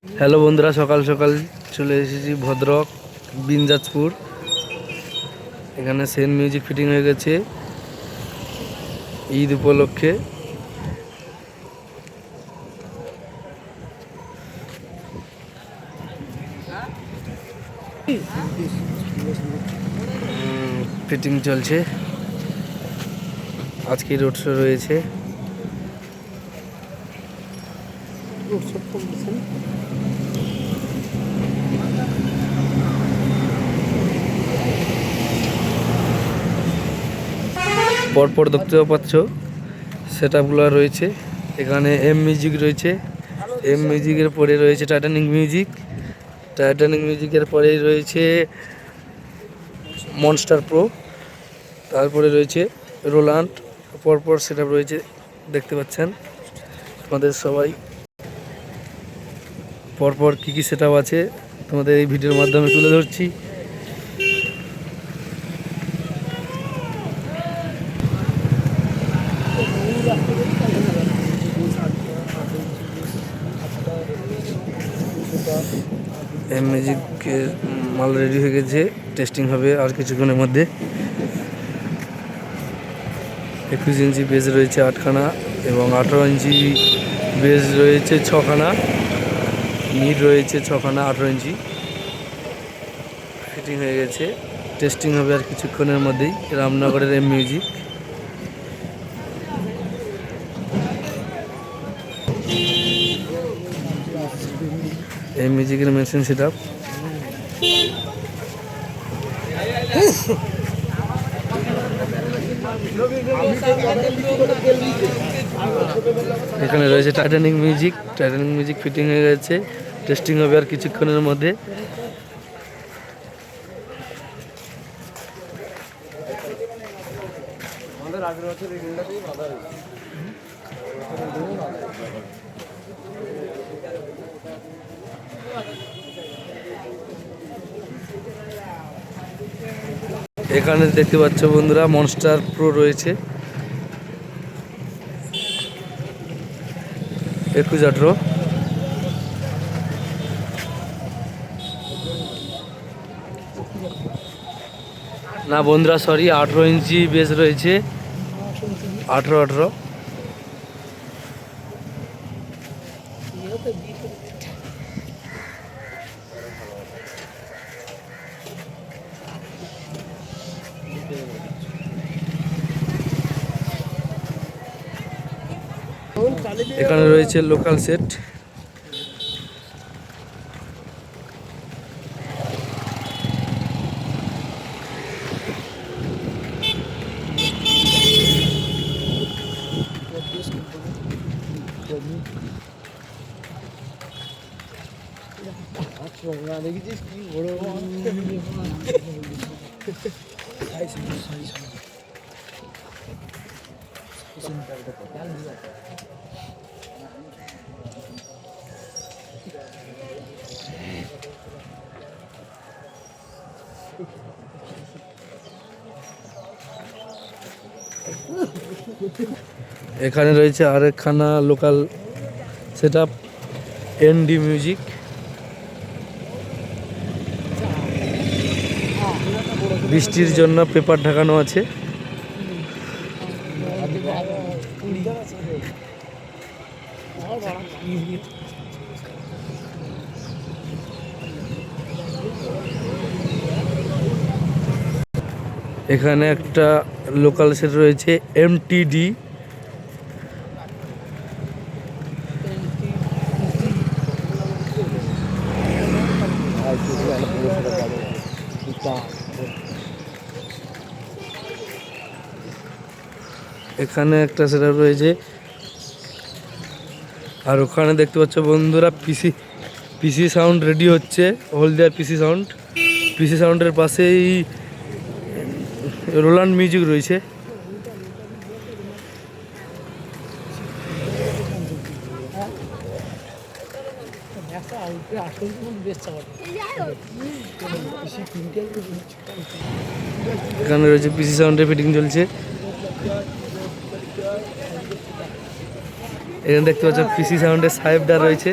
Hello বন্ধুরা, সকাল সকাল চলে এসেছি ভদ্রক বিনজাজপুর। এখানে সেন মিউজিক ফিটিং হয়ে গেছে ঈদ উপলক্ষে। ফিটিং চলছে, আজকে রোড শো রয়েছে। পরপর দেখতে পাচ্ছ সেট আপগুলো রয়েছে। এখানে এম মিউজিক রয়েছে, এম মিউজিকের পরে রয়েছে টাইটানিক মিউজিক, টাইটানিক মিউজিকের পরেই রয়েছে মনস্টার প্রো, তারপরে রয়েছে রোল্যান্ড। পরপর সেট আপ রয়েছে, দেখতে পাচ্ছেন তোমাদের সবাই। পরপর কী কী সেট আপ আছে তোমাদের এই ভিডিওর মাধ্যমে তুলে ধরছি। এম মিউজিকের মাল রেডি হয়ে গেছে, টেস্টিং হবে আর কিছুক্ষণের মধ্যে। 21 ইঞ্চি বেজ রয়েছে 8খানা এবং 18 ইঞ্চি বেজ রয়েছে 6খানা, মিড রয়েছে 6খানা 18 ইঞ্চি। ফিটিং হয়ে গেছে, টেস্টিং হবে আর কিছুক্ষণের মধ্যেই। রামনগরের এম মিউজিক। এম মিউজিকের মেশিন সেট আপ। এখানে রয়েছে Titanic music, Titanic music fitting হয়ে গেছে, টেস্টিং হবে আর কিছুক্ষণের মধ্যে। এখানে দেখতে পাচ্ছ বন্ধুরা মনস্টার প্রো রয়েছে 21-18। না বন্ধুরা, সরি, 18 ইঞ্চি বেস রয়েছে, 18-18। এখানে রয়েছে লোকাল সেট। দেখেছিস কি বড় এখানে রয়েছে আরেকখানা local set up and music. বৃষ্টির জন্য পেপার ঢাকানো আছে। এখানে একটা লোকাল সেট রয়েছে এমটিডি। এখানে একটা সেট আপ রয়েছে, আর ওখানে দেখতে পাচ্ছ বন্ধুরা পিসি সাউন্ড রেডি হচ্ছে, হলদিয়ার পিসি সাউন্ডের পাশেই রোল্যান্ড মিউজিক রয়েছে। এখানে রয়েছে পিসি সাউন্ডের ফিটিং চলছে। এখানে দেখতে পাচ্ছ পিসি সাউন্ডের সাহেবডা রয়েছে।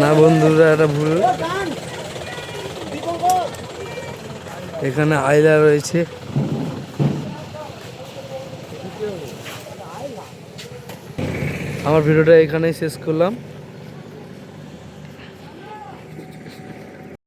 না বন্ধুরা, এটা ভুল। এখানে আয়লা রয়েছে। আমার ভিডিওটা এখানেই শেষ করলাম।